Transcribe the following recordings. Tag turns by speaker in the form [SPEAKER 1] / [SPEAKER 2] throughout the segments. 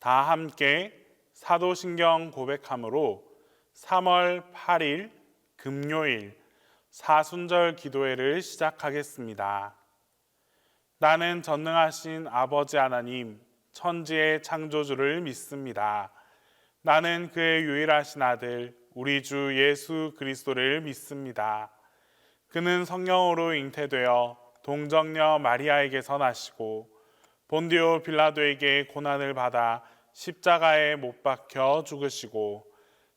[SPEAKER 1] 다 함께 사도신경 고백함으로 3월 8일 금요일 사순절 기도회를 시작하겠습니다. 나는 전능하신 아버지 하나님, 천지의 창조주를 믿습니다. 나는 그의 유일하신 아들, 우리 주 예수 그리스도를 믿습니다. 그는 성령으로 잉태되어 동정녀 마리아에게서 나시고 본디오 빌라도에게 고난을 받아 십자가에 못 박혀 죽으시고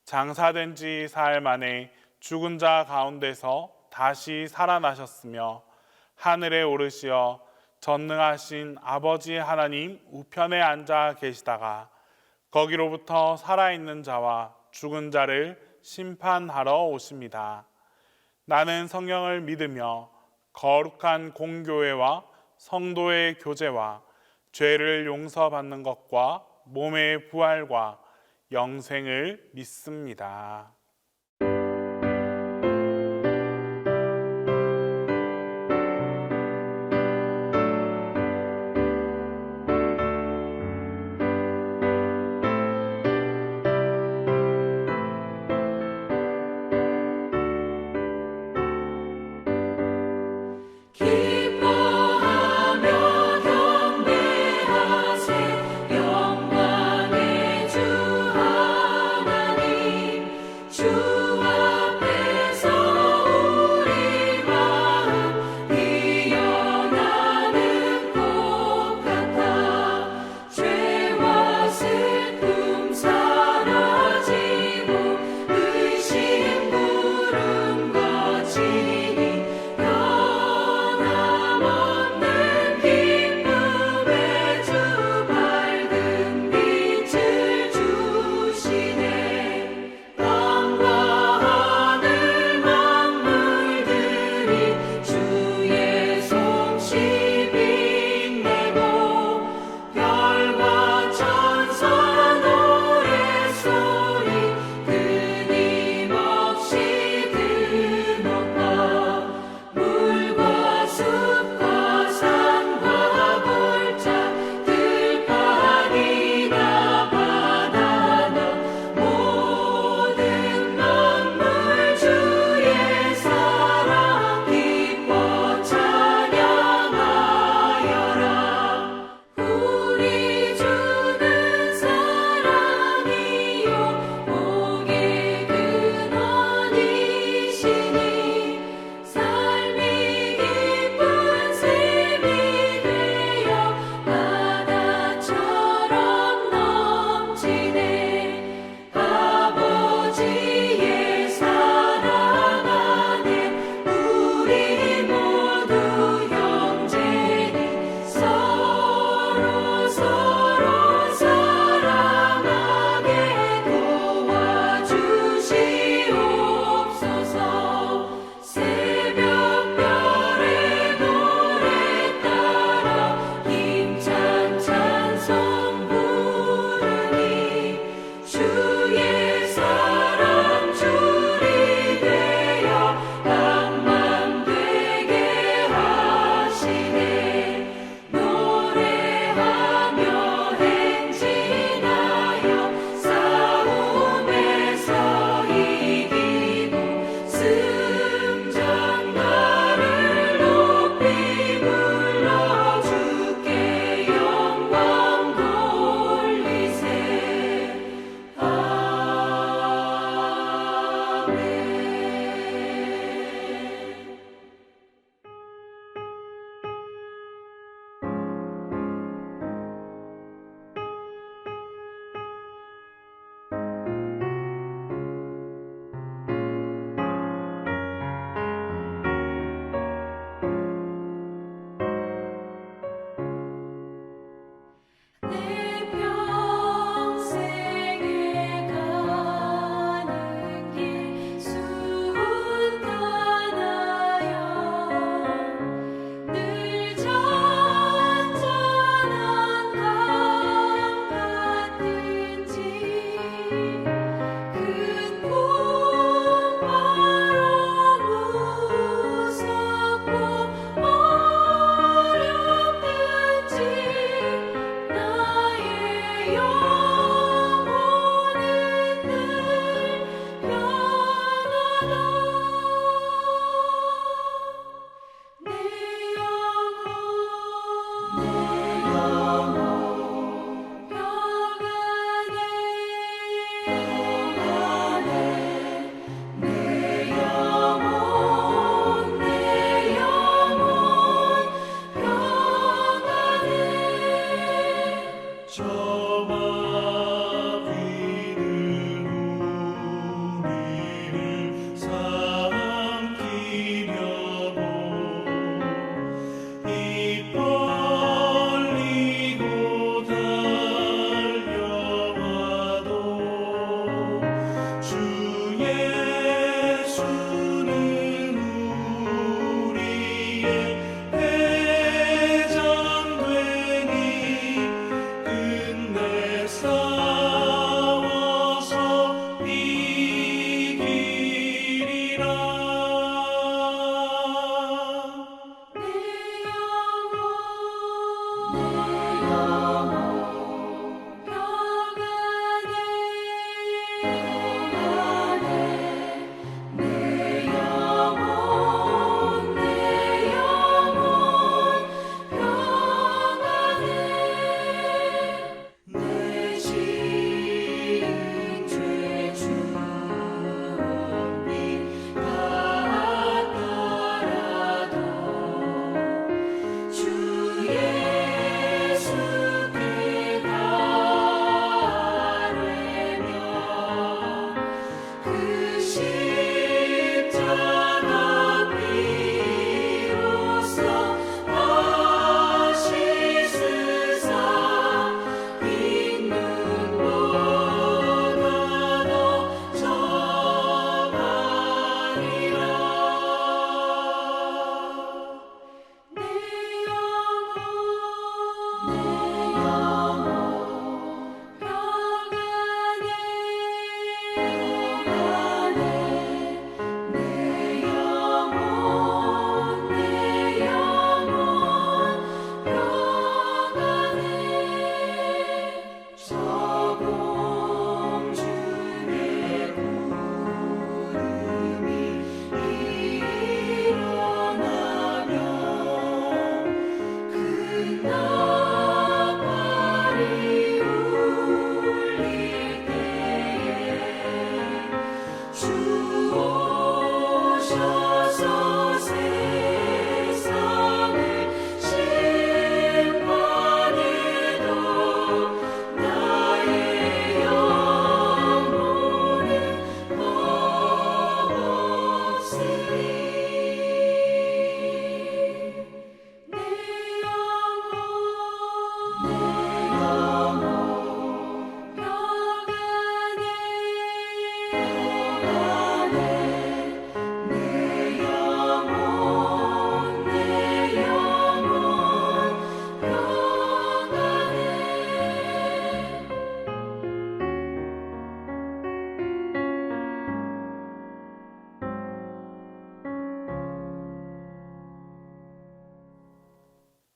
[SPEAKER 1] 장사된 지 사흘 만에 죽은 자 가운데서 다시 살아나셨으며 하늘에 오르시어 전능하신 아버지 하나님 우편에 앉아 계시다가 거기로부터 살아있는 자와 죽은 자를 심판하러 오십니다. 나는 성령을 믿으며 거룩한 공교회와 성도의 교제와 죄를 용서받는 것과 몸의 부활과 영생을 믿습니다.
[SPEAKER 2] 주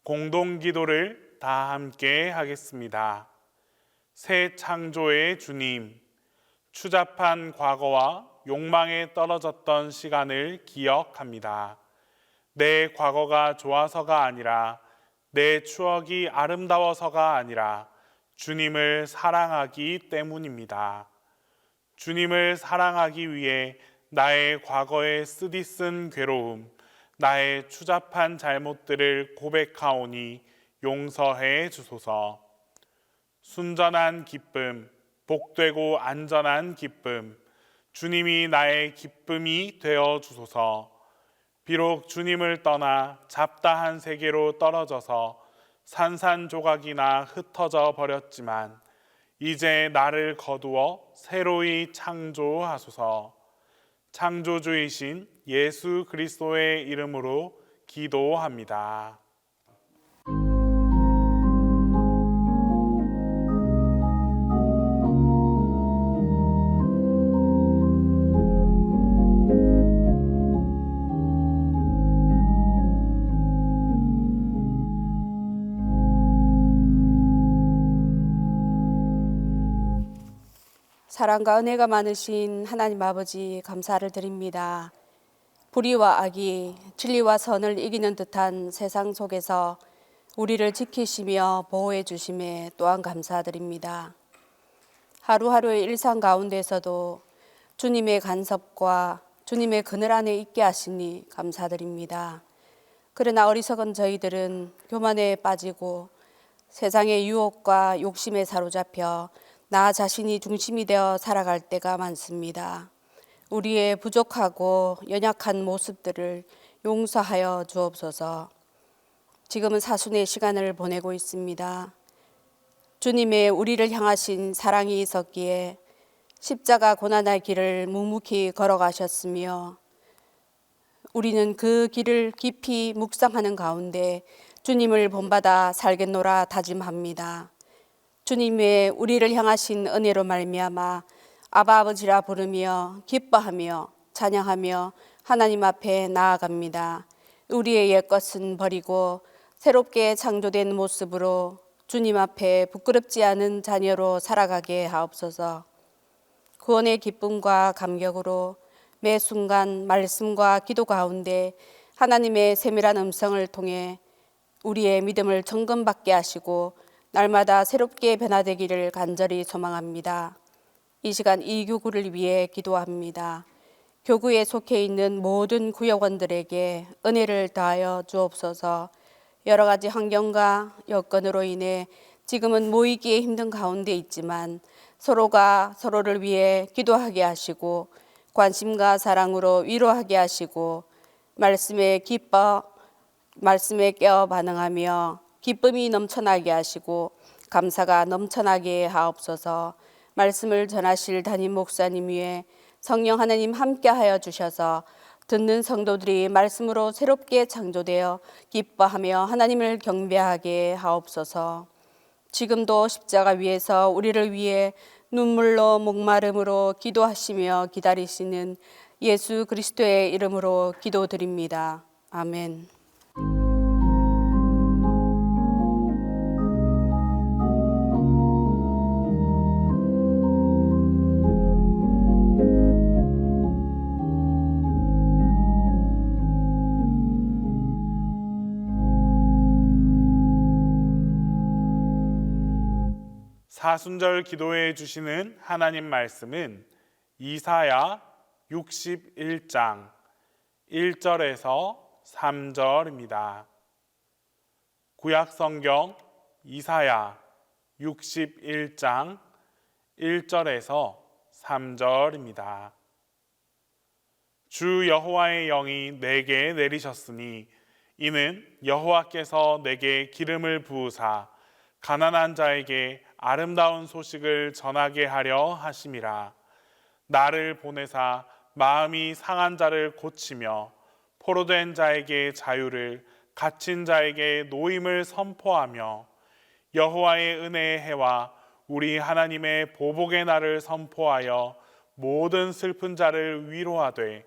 [SPEAKER 1] 공동 기도를 다 함께 하겠습니다. 새 창조의 주님, 추잡한 과거와 욕망에 떨어졌던 시간을 기억합니다. 내 과거가 좋아서가 아니라, 내 추억이 아름다워서가 아니라 주님을 사랑하기 때문입니다. 주님을 사랑하기 위해 나의 과거에 쓰디쓴 괴로움, 나의 추잡한 잘못들을 고백하오니 용서해 주소서. 순전한 기쁨, 복되고 안전한 기쁨, 주님이 나의 기쁨이 되어 주소서. 비록 주님을 떠나 잡다한 세계로 떨어져서 산산조각이나 흩어져 버렸지만 이제 나를 거두어 새로이 창조하소서. 창조주이신 예수 그리스도의 이름으로 기도합니다.
[SPEAKER 2] 사랑과 은혜가 많으신 하나님 아버지 감사를 드립니다. 불의와 악이 진리와 선을 이기는 듯한 세상 속에서 우리를 지키시며 보호해 주심에 또한 감사드립니다. 하루하루의 일상 가운데서도 주님의 간섭과 주님의 그늘 안에 있게 하시니 감사드립니다. 그러나 어리석은 저희들은 교만에 빠지고 세상의 유혹과 욕심에 사로잡혀 나 자신이 중심이 되어 살아갈 때가 많습니다. 우리의 부족하고 연약한 모습들을 용서하여 주옵소서. 지금은 사순의 시간을 보내고 있습니다. 주님의 우리를 향하신 사랑이 있었기에 십자가 고난의 길을 묵묵히 걸어가셨으며 우리는 그 길을 깊이 묵상하는 가운데 주님을 본받아 살겠노라 다짐합니다. 주님의 우리를 향하신 은혜로 말미암아 아바 아버지라 부르며 기뻐하며 찬양하며 하나님 앞에 나아갑니다. 우리의 옛것은 버리고 새롭게 창조된 모습으로 주님 앞에 부끄럽지 않은 자녀로 살아가게 하옵소서. 구원의 기쁨과 감격으로 매 순간 말씀과 기도 가운데 하나님의 세밀한 음성을 통해 우리의 믿음을 점검받게 하시고 날마다 새롭게 변화되기를 간절히 소망합니다. 이 시간 이 교구를 위해 기도합니다. 교구에 속해 있는 모든 구역원들에게 은혜를 더하여 주옵소서. 여러 가지 환경과 여건으로 인해 지금은 모이기에 힘든 가운데 있지만 서로가 서로를 위해 기도하게 하시고 관심과 사랑으로 위로하게 하시고 말씀에 깨어 반응하며 기쁨이 넘쳐나게 하시고 감사가 넘쳐나게 하옵소서. 말씀을 전하실 담임 목사님 위에 성령 하나님 함께하여 주셔서 듣는 성도들이 말씀으로 새롭게 창조되어 기뻐하며 하나님을 경배하게 하옵소서. 지금도 십자가 위에서 우리를 위해 눈물로 목마름으로 기도하시며 기다리시는 예수 그리스도의 이름으로 기도드립니다. 아멘.
[SPEAKER 1] 사순절 기도해 주시는 하나님 말씀은 이사야 61장 1절에서 3절입니다. 구약 성경 이사야 61장 1절에서 3절입니다. 주 여호와의 영이 내게 내리셨으니 이는 여호와께서 내게 기름을 부으사 가난한 자에게 아름다운 소식을 전하게 하려 하심이라. 나를 보내사 마음이 상한 자를 고치며 포로된 자에게 자유를, 갇힌 자에게 노임을 선포하며 여호와의 은혜의 해와 우리 하나님의 보복의 날을 선포하여 모든 슬픈 자를 위로하되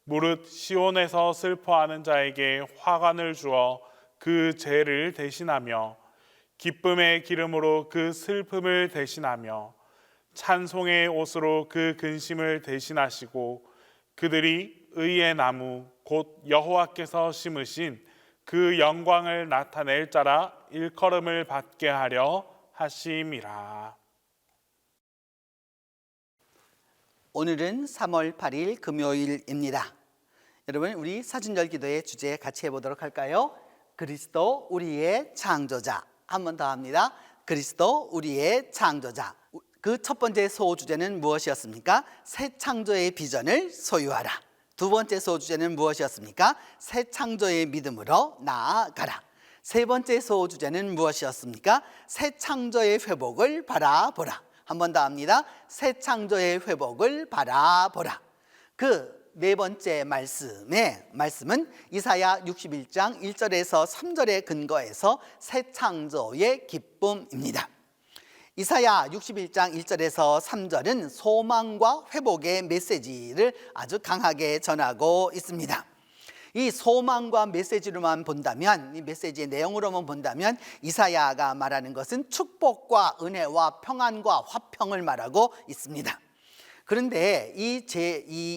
[SPEAKER 1] 무릇 시온에서 슬퍼하는 자에게 화관을 주어 그 죄를 대신하며 기쁨의 기름으로 그 슬픔을 대신하며 찬송의 옷으로 그 근심을 대신하시고 그들이 의의 나무 곧 여호와께서 심으신 그 영광을 나타낼 자라 일컬음을 받게 하려 하심이라.
[SPEAKER 3] 오늘은 3월 8일 금요일입니다. 여러분, 우리 사순절 기도의 주제 같이 해보도록 할까요? 그리스도 우리의 창조자. 한 번 더 합니다. 그리스도 우리의 창조자. 그 첫 번째 소주제는 무엇이었습니까? 새 창조의 비전을 소유하라. 두 번째 소주제는 무엇이었습니까? 새 창조의 믿음으로 나아가라. 세 번째 소주제는 무엇이었습니까? 새 창조의 회복을 바라보라. 한 번 더 합니다. 새 창조의 회복을 바라보라. 그 네 번째 말씀은 이사야 61장 1절에서 3절에 근거해서 새 창조의 기쁨입니다. 이사야 61장 1절에서 3절은 소망과 회복의 메시지를 아주 강하게 전하고 있습니다. 이 소망과 메시지로만 본다면, 이 메시지의 내용으로만 본다면 이사야가 말하는 것은 축복과 은혜와 평안과 화평을 말하고 있습니다. 그런데 이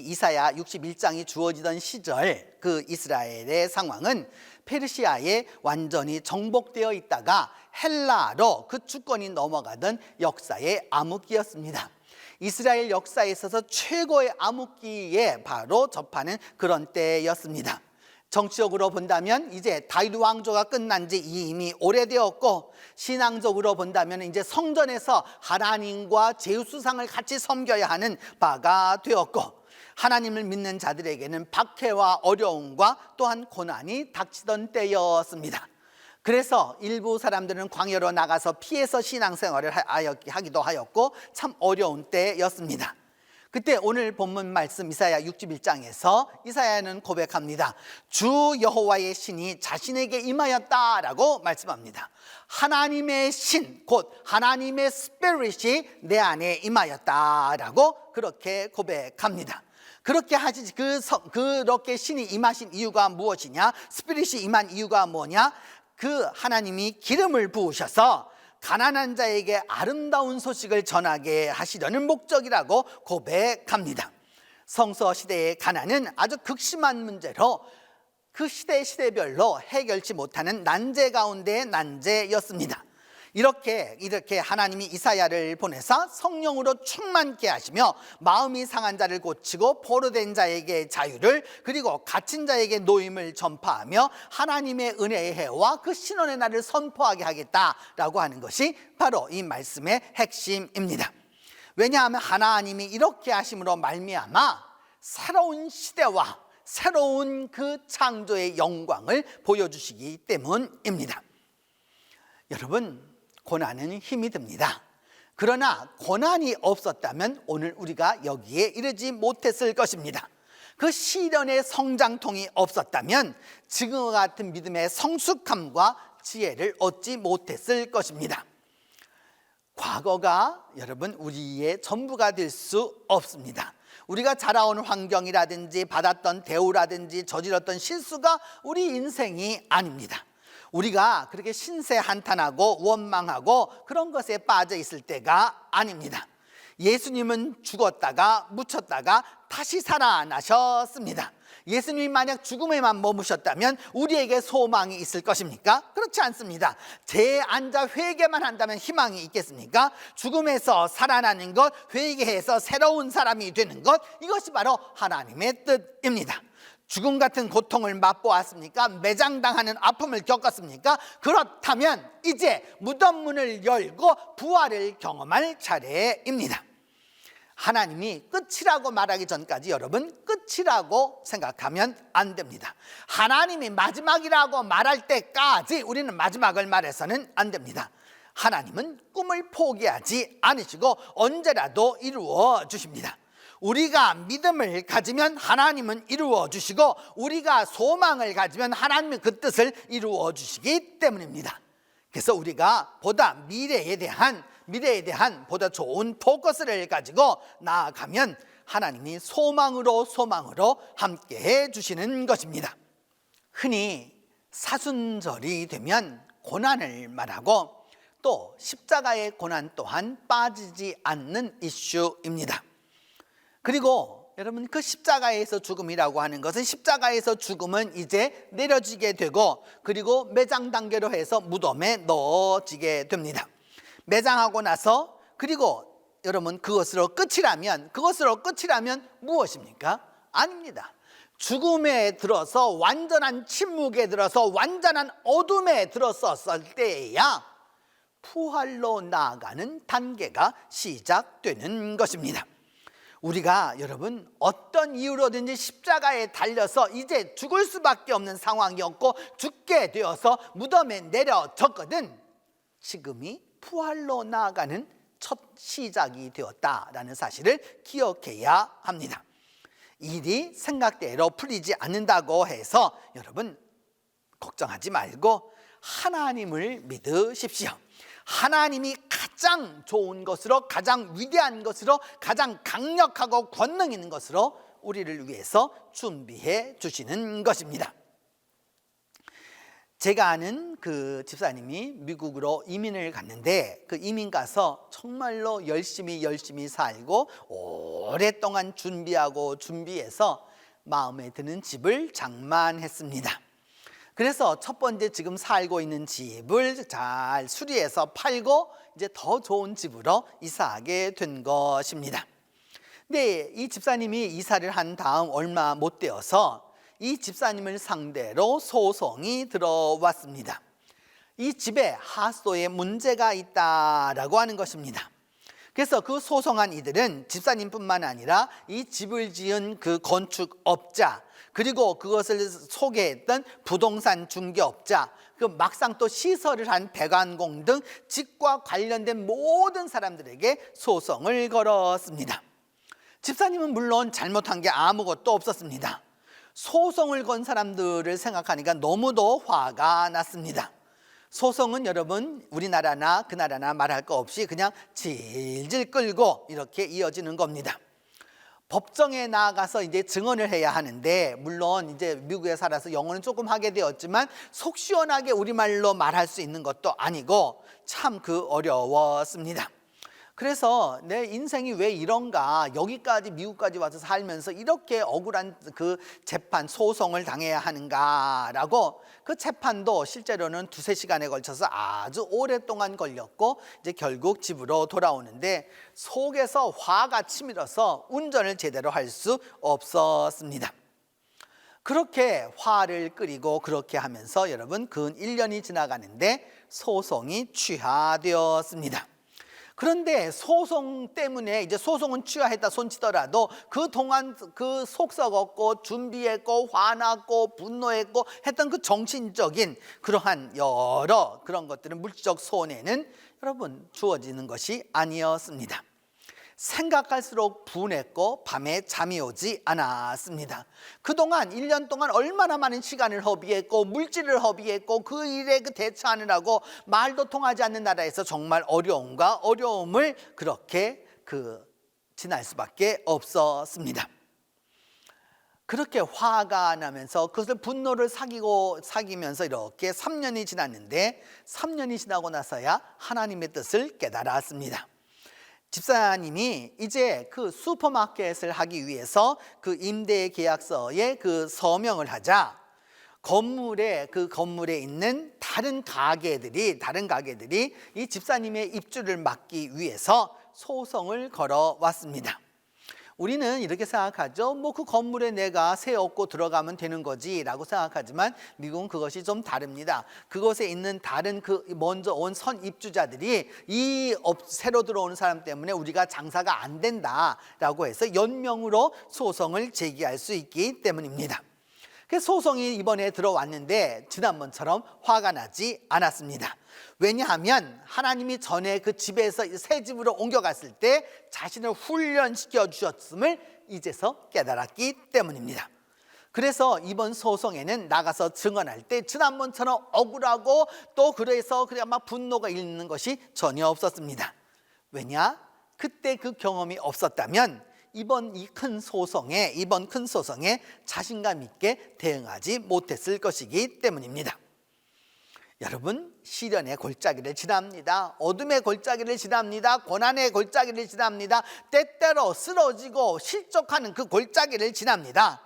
[SPEAKER 3] 이사야 61장이 주어지던 시절 그 이스라엘의 상황은 페르시아에 완전히 정복되어 있다가 헬라로 그 주권이 넘어가던 역사의 암흑기였습니다. 이스라엘 역사에 있어서 최고의 암흑기에 바로 접하는 그런 때였습니다. 정치적으로 본다면 이제 다윗 왕조가 끝난 지 이미 오래되었고, 신앙적으로 본다면 이제 성전에서 하나님과 제우스상을 같이 섬겨야 하는 바가 되었고, 하나님을 믿는 자들에게는 박해와 어려움과 또한 고난이 닥치던 때였습니다. 그래서 일부 사람들은 광야로 나가서 피해서 신앙생활을 하기도 하였고 참 어려운 때였습니다. 그때 오늘 본문 말씀 이사야 61장에서 이사야는 고백합니다. 주 여호와의 신이 자신에게 임하였다라고 말씀합니다. 하나님의 신, 곧 하나님의 스피릿이 내 안에 임하였다라고 그렇게 고백합니다. 그렇게 신이 임하신 이유가 무엇이냐? 스피릿이 임한 이유가 뭐냐? 그 하나님이 기름을 부으셔서 가난한 자에게 아름다운 소식을 전하게 하시려는 목적이라고 고백합니다. 성서 시대의 가난은 아주 극심한 문제로 그 시대별로 해결치 못하는 난제 가운데의 난제였습니다. 이렇게 하나님이 이사야를 보내서 성령으로 충만케 하시며 마음이 상한 자를 고치고 포로된 자에게 자유를, 그리고 갇힌 자에게 노임을 전파하며 하나님의 은혜의 해와 그 신원의 날을 선포하게 하겠다라고 하는 것이 바로 이 말씀의 핵심입니다. 왜냐하면 하나님이 이렇게 하심으로 말미암아 새로운 시대와 새로운 그 창조의 영광을 보여주시기 때문입니다. 여러분, 고난은 힘이 듭니다. 그러나 고난이 없었다면 오늘 우리가 여기에 이르지 못했을 것입니다. 그 시련의 성장통이 없었다면 지금과 같은 믿음의 성숙함과 지혜를 얻지 못했을 것입니다. 과거가 여러분 우리의 전부가 될 수 없습니다. 우리가 자라온 환경이라든지 받았던 대우라든지 저질렀던 실수가 우리 인생이 아닙니다. 우리가 그렇게 신세한탄하고 원망하고 그런 것에 빠져 있을 때가 아닙니다. 예수님은 죽었다가 묻혔다가 다시 살아나셨습니다. 예수님이 만약 죽음에만 머무셨다면 우리에게 소망이 있을 것입니까? 그렇지 않습니다. 죄에 앉아 회개만 한다면 희망이 있겠습니까? 죽음에서 살아나는 것, 회개해서 새로운 사람이 되는 것, 이것이 바로 하나님의 뜻입니다. 죽음 같은 고통을 맛보았습니까? 매장당하는 아픔을 겪었습니까? 그렇다면 이제 무덤 문을 열고 부활을 경험할 차례입니다. 하나님이 끝이라고 말하기 전까지 여러분, 끝이라고 생각하면 안 됩니다. 하나님이 마지막이라고 말할 때까지 우리는 마지막을 말해서는 안 됩니다. 하나님은 꿈을 포기하지 않으시고 언제라도 이루어 주십니다. 우리가 믿음을 가지면 하나님은 이루어 주시고, 우리가 소망을 가지면 하나님은 그 뜻을 이루어 주시기 때문입니다. 그래서 우리가 보다 미래에 대한 보다 좋은 포커스를 가지고 나아가면 하나님이 소망으로 함께 해 주시는 것입니다. 흔히 사순절이 되면 고난을 말하고 또 십자가의 고난 또한 빠지지 않는 이슈입니다. 그리고 여러분, 그 십자가에서 죽음이라고 하는 것은 십자가에서 죽음은 이제 내려지게 되고 그리고 매장 단계로 해서 무덤에 넣어지게 됩니다. 매장하고 나서 그리고 여러분, 그것으로 끝이라면 무엇입니까? 아닙니다. 죽음에 들어서 완전한 침묵에 들어서 완전한 어둠에 들어섰을 때에야 부활로 나아가는 단계가 시작되는 것입니다. 우리가 여러분, 어떤 이유로든지 십자가에 달려서 이제 죽을 수밖에 없는 상황이었고 죽게 되어서 무덤에 내려졌거든, 지금이 부활로 나아가는 첫 시작이 되었다라는 사실을 기억해야 합니다. 일이 생각대로 풀리지 않는다고 해서 여러분 걱정하지 말고 하나님을 믿으십시오. 하나님이 가장 좋은 것으로, 가장 위대한 것으로, 가장 강력하고 권능 있는 것으로 우리를 위해서 준비해 주시는 것입니다. 제가 아는 그 집사님이 미국으로 이민을 갔는데 그 이민 가서 정말로 열심히 살고 오랫동안 준비해서 마음에 드는 집을 장만했습니다. 그래서 첫 번째 지금 살고 있는 집을 잘 수리해서 팔고 이제 더 좋은 집으로 이사하게 된 것입니다. 근데 이 집사님이 이사를 한 다음 얼마 못 되어서 이 집사님을 상대로 소송이 들어왔습니다. 이 집에 하수도에 문제가 있다라고 하는 것입니다. 그래서 그 소송한 이들은 집사님뿐만 아니라 이 집을 지은 그 건축업자, 그리고 그것을 소개했던 부동산 중개업자, 그 막상 또 시설을 한 배관공 등 집과 관련된 모든 사람들에게 소송을 걸었습니다. 집사님은 물론 잘못한 게 아무것도 없었습니다. 소송을 건 사람들을 생각하니까 너무도 화가 났습니다. 소송은 여러분, 우리나라나 그 나라나 말할 거 없이 그냥 질질 끌고 이렇게 이어지는 겁니다. 법정에 나가서 이제 증언을 해야 하는데, 물론 이제 미국에 살아서 영어는 조금 하게 되었지만 속 시원하게 우리말로 말할 수 있는 것도 아니고 참 어려웠습니다. 그래서 내 인생이 왜 이런가, 여기까지 미국까지 와서 살면서 이렇게 억울한 그 재판, 소송을 당해야 하는가라고, 그 재판도 실제로는 2-3시간에 걸쳐서 아주 오랫동안 걸렸고 이제 결국 집으로 돌아오는데 속에서 화가 치밀어서 운전을 제대로 할 수 없었습니다. 그렇게 화를 끓이고 그렇게 하면서 여러분 근 1년이 지나가는데 소송이 취하되었습니다. 그런데 소송 때문에 이제 소송은 취하했다 손치더라도 그동안 그 속 썩었고 준비했고 화났고 분노했고 했던 그 정신적인 그러한 여러 그런 것들은 물질적 손해는 여러분 주어지는 것이 아니었습니다. 생각할수록 분했고 밤에 잠이 오지 않았습니다. 그동안 1년 동안 얼마나 많은 시간을 허비했고 물질을 허비했고 그 일에 대처하느라고 말도 통하지 않는 나라에서 정말 어려움을 그렇게 지날 수밖에 없었습니다. 그렇게 화가 나면서 그것을 분노를 사기면서 이렇게 3년이 지났는데 3년이 지나고 나서야 하나님의 뜻을 깨달았습니다. 집사님이 이제 그 슈퍼마켓을 하기 위해서 그 임대 계약서에 그 서명을 하자 건물에 있는 다른 가게들이 이 집사님의 입주를 막기 위해서 소송을 걸어왔습니다. 우리는 이렇게 생각하죠. 그 건물에 내가 새 얻고 들어가면 되는 거지 라고 생각하지만 미국은 그것이 좀 다릅니다. 그곳에 있는 다른 먼저 온 선 입주자들이 새로 들어오는 사람 때문에 우리가 장사가 안 된다라고 해서 연명으로 소송을 제기할 수 있기 때문입니다. 그 소송이 이번에 들어왔는데 지난번처럼 화가 나지 않았습니다. 왜냐하면 하나님이 전에 그 집에서 새 집으로 옮겨갔을 때 자신을 훈련시켜 주셨음을 이제서 깨달았기 때문입니다. 그래서 이번 소송에는 나가서 증언할 때 지난번처럼 억울하고 또 그래서 막 분노가 일는 것이 전혀 없었습니다. 왜냐? 그때 그 경험이 없었다면 이번 큰 소송에 자신감 있게 대응하지 못했을 것이기 때문입니다. 여러분, 시련의 골짜기를 지납니다. 어둠의 골짜기를 지납니다. 고난의 골짜기를 지납니다. 때때로 쓰러지고 실족하는 그 골짜기를 지납니다.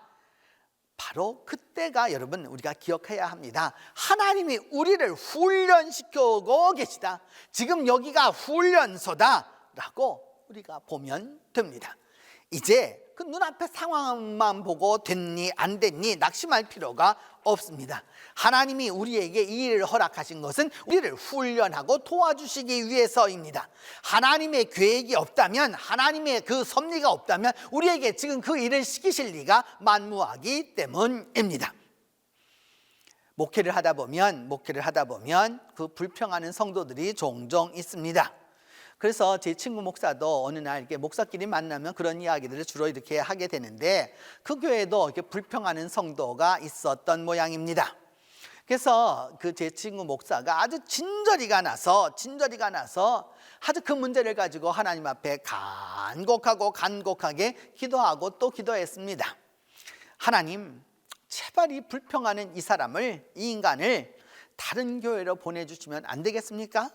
[SPEAKER 3] 바로 그때가 여러분 우리가 기억해야 합니다. 하나님이 우리를 훈련시켜오고 계시다. 지금 여기가 훈련소다라고 우리가 보면 됩니다. 이제 그 눈앞의 상황만 보고 됐니 안 됐니 낙심할 필요가 없습니다. 하나님이 우리에게 이 일을 허락하신 것은 우리를 훈련하고 도와주시기 위해서입니다. 하나님의 계획이 없다면, 하나님의 그 섭리가 없다면 우리에게 지금 그 일을 시키실 리가 만무하기 때문입니다. 목회를 하다 보면 그 불평하는 성도들이 종종 있습니다. 그래서 제 친구 목사도 어느 날 이렇게 목사끼리 만나면 그런 이야기들을 주로 이렇게 하게 되는데, 그 교회도 이렇게 불평하는 성도가 있었던 모양입니다. 그래서 그 제 친구 목사가 아주 진저리가 나서 아주 그 문제를 가지고 하나님 앞에 간곡하게 기도하고 또 기도했습니다. 하나님, 제발 이 불평하는 이 사람을, 이 인간을 다른 교회로 보내주시면 안 되겠습니까?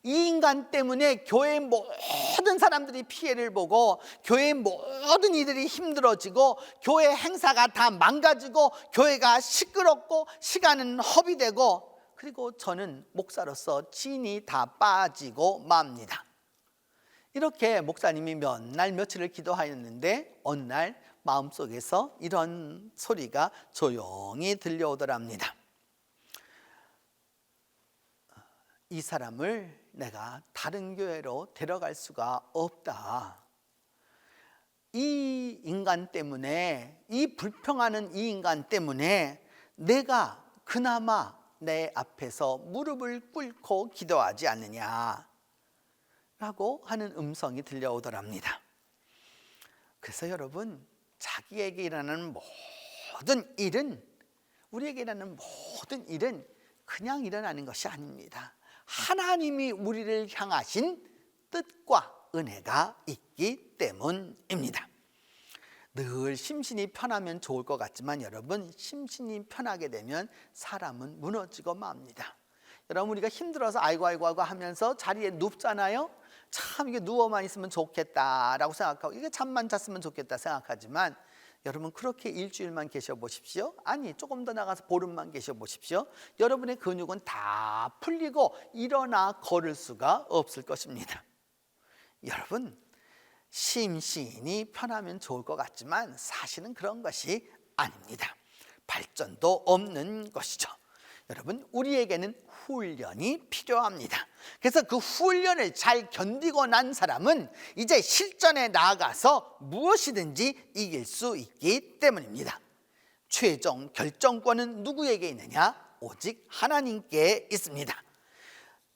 [SPEAKER 3] 이 인간 때문에 교회의 모든 사람들이 피해를 보고 교회의 모든 이들이 힘들어지고 교회 행사가 다 망가지고 교회가 시끄럽고 시간은 허비되고, 그리고 저는 목사로서 진이 다 빠지고 맙니다. 이렇게 목사님이 몇 날 며칠을 기도하였는데 어느 날 마음속에서 이런 소리가 조용히 들려오더랍니다. 이 사람을 내가 다른 교회로 데려갈 수가 없다. 이 인간 때문에, 이 불평하는 이 인간 때문에 내가 그나마 내 앞에서 무릎을 꿇고 기도하지 않느냐 라고 하는 음성이 들려오더랍니다. 그래서 여러분, 자기에게 일어나는 모든 일은, 우리에게 일어나는 모든 일은 그냥 일어나는 것이 아닙니다. 하나님이 우리를 향하신 뜻과 은혜가 있기 때문입니다. 늘 심신이 편하면 좋을 것 같지만 여러분, 심신이 편하게 되면 사람은 무너지고 맙니다. 여러분, 우리가 힘들어서 아이고 하면서 자리에 눕잖아요. 참 이게 누워만 있으면 좋겠다라고 생각하고, 이게 잠만 잤으면 좋겠다 생각하지만, 여러분 그렇게 일주일만 계셔 보십시오. 아니, 조금 더 나가서 보름만 계셔 보십시오. 여러분의 근육은 다 풀리고 일어나 걸을 수가 없을 것입니다. 여러분, 심신이 편하면 좋을 것 같지만 사실은 그런 것이 아닙니다. 발전도 없는 것이죠. 여러분, 우리에게는 훈련이 필요합니다. 그래서 그 훈련을 잘 견디고 난 사람은 이제 실전에 나아가서 무엇이든지 이길 수 있기 때문입니다. 최종 결정권은 누구에게 있느냐? 오직 하나님께 있습니다.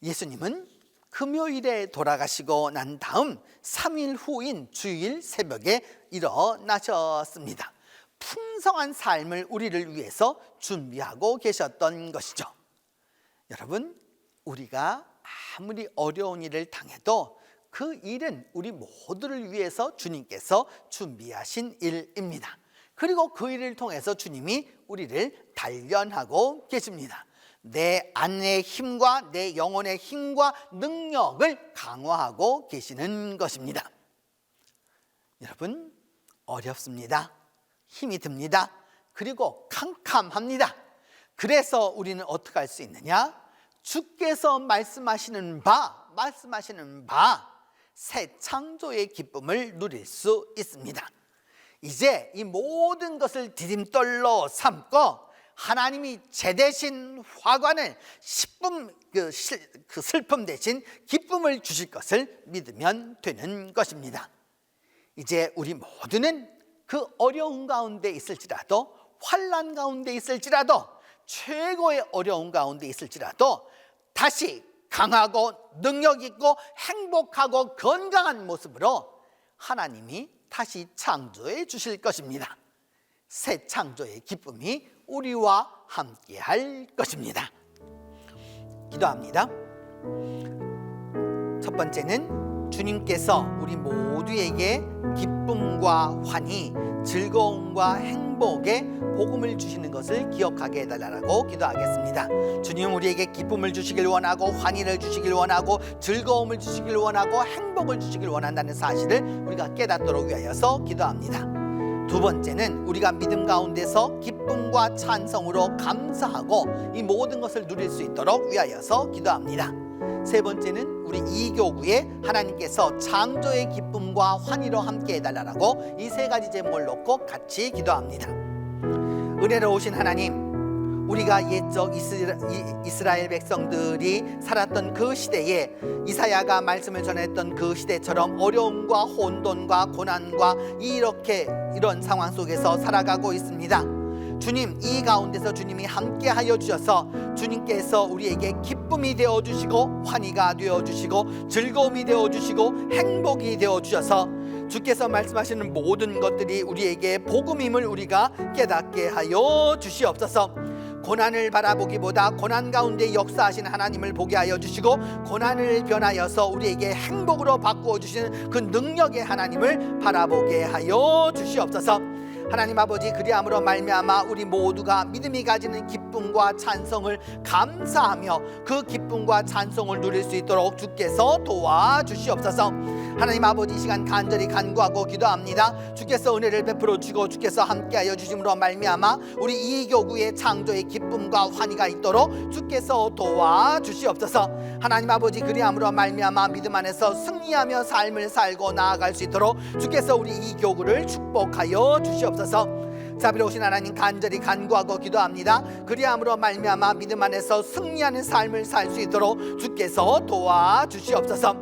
[SPEAKER 3] 예수님은 금요일에 돌아가시고 난 다음 3일 후인 주일 새벽에 일어나셨습니다. 풍성한 삶을 우리를 위해서 준비하고 계셨던 것이죠. 여러분, 우리가 아무리 어려운 일을 당해도 그 일은 우리 모두를 위해서 주님께서 준비하신 일입니다. 그리고 그 일을 통해서 주님이 우리를 단련하고 계십니다. 내 안의 힘과 내 영혼의 힘과 능력을 강화하고 계시는 것입니다. 여러분, 어렵습니다. 힘이 듭니다. 그리고 캄캄합니다. 그래서 우리는 어떻게 할 수 있느냐? 주께서 말씀하시는 바 새 창조의 기쁨을 누릴 수 있습니다. 이제 이 모든 것을 디딤돌로 삼고 하나님이 제 대신 화관을 그 슬픔 대신 기쁨을 주실 것을 믿으면 되는 것입니다. 이제 우리 모두는 그 어려운 가운데 있을지라도, 환난 가운데 있을지라도, 최고의 어려운 가운데 있을지라도 다시 강하고 능력 있고 행복하고 건강한 모습으로 하나님이 다시 창조해 주실 것입니다. 새 창조의 기쁨이 우리와 함께 할 것입니다. 기도합니다. 첫 번째는 주님께서 우리 모두에게 기쁨과 환희, 즐거움과 행복의 복음을 주시는 것을 기억하게 해달라고 기도하겠습니다. 주님 우리에게 기쁨을 주시길 원하고 환희를 주시길 원하고 즐거움을 주시길 원하고 행복을 주시길 원한다는 사실을 우리가 깨닫도록 위하여서 기도합니다. 두 번째는 우리가 믿음 가운데서 기쁨과 찬성으로 감사하고 이 모든 것을 누릴 수 있도록 위하여서 기도합니다. 세 번째는 우리 이교구에 하나님께서 창조의 기쁨과 환희로 함께 해달라고 이 세 가지 제목을 놓고 같이 기도합니다. 은혜로우신 하나님, 우리가 옛적 이스라엘 백성들이 살았던 그 시대에 이사야가 말씀을 전했던 그 시대처럼 어려움과 혼돈과 고난과 이런 상황 속에서 살아가고 있습니다. 주님, 이 가운데서 주님이 함께하여 주셔서 주님께서 우리에게 기쁨이 되어주시고 환희가 되어주시고 즐거움이 되어주시고 행복이 되어주셔서 주께서 말씀하시는 모든 것들이 우리에게 복음임을 우리가 깨닫게 하여 주시옵소서. 고난을 바라보기보다 고난 가운데 역사하신 하나님을 보게 하여 주시고 고난을 변하여서 우리에게 행복으로 바꾸어 주시는 그 능력의 하나님을 바라보게 하여 주시옵소서. 하나님 아버지, 그리함으로 말미암아 우리 모두가 믿음이 가지는 기쁨과 찬성을 감사하며 그 기쁨과 찬성을 누릴 수 있도록 주께서 도와주시옵소서. 하나님 아버지, 이 시간 간절히 간구하고 기도합니다. 주께서 은혜를 베풀어 주시고 주께서 함께하여 주심으로 말미암아 우리 이 교구의 창조의 기쁨과 환희가 있도록 주께서 도와주시옵소서. 하나님 아버지, 그리함으로 말미암아 믿음 안에서 승리하며 삶을 살고 나아갈 수 있도록 주께서 우리 이 교구를 축복하여 주시옵소서. 자비로우신 하나님, 간절히 간구하고 기도합니다. 그리함으로 말미암아 믿음 안에서 승리하는 삶을 살 수 있도록 주께서 도와주시옵소서.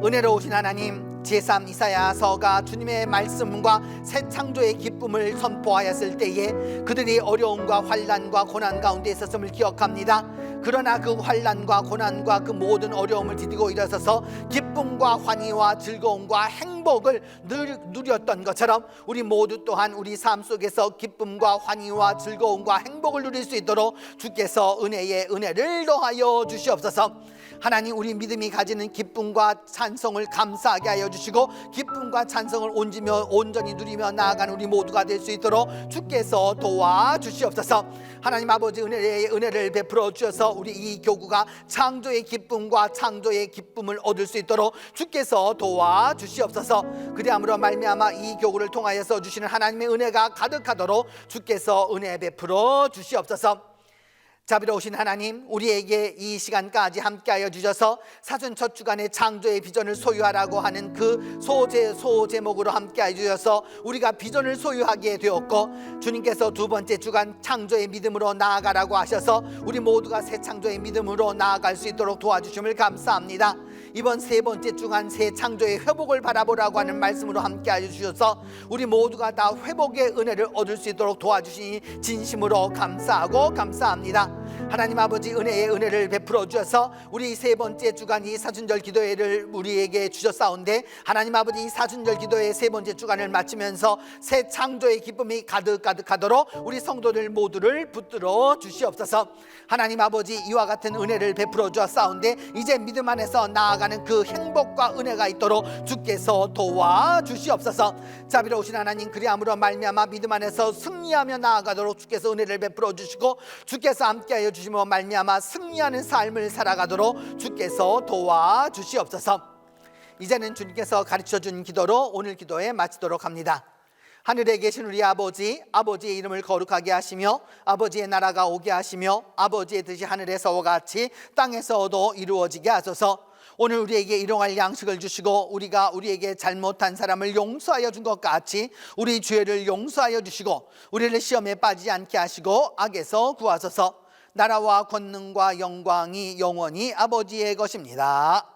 [SPEAKER 3] 은혜로우신 하나님, 제3 이사야서가 주님의 말씀과 새 창조의 기쁨을 선포하였을 때에 그들이 어려움과 환난과 고난 가운데 있었음을 기억합니다. 그러나 그 환난과 고난과 그 모든 어려움을 디디고 일어서서 기쁨과 환희와 즐거움과 행복을 누렸던 것처럼 우리 모두 또한 우리 삶 속에서 기쁨과 환희와 즐거움과 행복을 누릴 수 있도록 주께서 은혜에 은혜를 더하여 주시옵소서. 하나님, 우리 믿음이 가지는 기쁨과 찬성을 감사하게 하여 주시고 기쁨과 찬성을 온전히 누리며 나아가는 우리 모두가 될 수 있도록 주께서 도와주시옵소서. 하나님 아버지, 은혜를 베풀어 주셔서 우리 이 교구가 창조의 기쁨과 창조의 기쁨을 얻을 수 있도록 주께서 도와주시옵소서. 그리함으로 말미암아 이 교구를 통하여서 주시는 하나님의 은혜가 가득하도록 주께서 은혜 베풀어 주시옵소서. 자비로우신 하나님, 우리에게 이 시간까지 함께하여 주셔서 사순 첫 주간의 창조의 비전을 소유하라고 하는 그 소제목으로 함께하여 주셔서 우리가 비전을 소유하게 되었고, 주님께서 두 번째 주간 창조의 믿음으로 나아가라고 하셔서 우리 모두가 새 창조의 믿음으로 나아갈 수 있도록 도와주심을 감사합니다. 이번 세 번째 주간 새 창조의 회복을 바라보라고 하는 말씀으로 함께하여 주셔서 우리 모두가 다 회복의 은혜를 얻을 수 있도록 도와주시니 진심으로 감사하고 감사합니다. 하나님 아버지, 은혜의 은혜를 베풀어 주셔서 우리 세 번째 주간 이 사순절 기도회를 우리에게 주셨사온데, 하나님 아버지, 이 사순절 기도회 세 번째 주간을 마치면서 새 창조의 기쁨이 가득하도록 우리 성도들 모두를 붙들어 주시옵소서. 하나님 아버지, 이와 같은 은혜를 베풀어 주었사온데 이제 믿음 안에서 나아가는 그 행복과 은혜가 있도록 주께서 도와주시옵소서. 자비로우신 하나님, 그리함으로 말미암아 믿음 안에서 승리하며 나아가도록 주께서 은혜를 베풀어 주시고 주께서 함께하여 주시며 말미암아 승리하는 삶을 살아가도록 주께서 도와주시옵소서. 이제는 주님께서 가르쳐준 기도로 오늘 기도에 마치도록 합니다. 하늘에 계신 우리 아버지, 아버지의 이름을 거룩하게 하시며 아버지의 나라가 오게 하시며 아버지의 뜻이 하늘에서와 같이 땅에서도 이루어지게 하소서. 오늘 우리에게 일용할 양식을 주시고 우리가 우리에게 잘못한 사람을 용서하여 준 것 같이 우리 죄를 용서하여 주시고 우리를 시험에 빠지지 않게 하시고 악에서 구하소서. 나라와 권능과 영광이 영원히 아버지의 것입니다.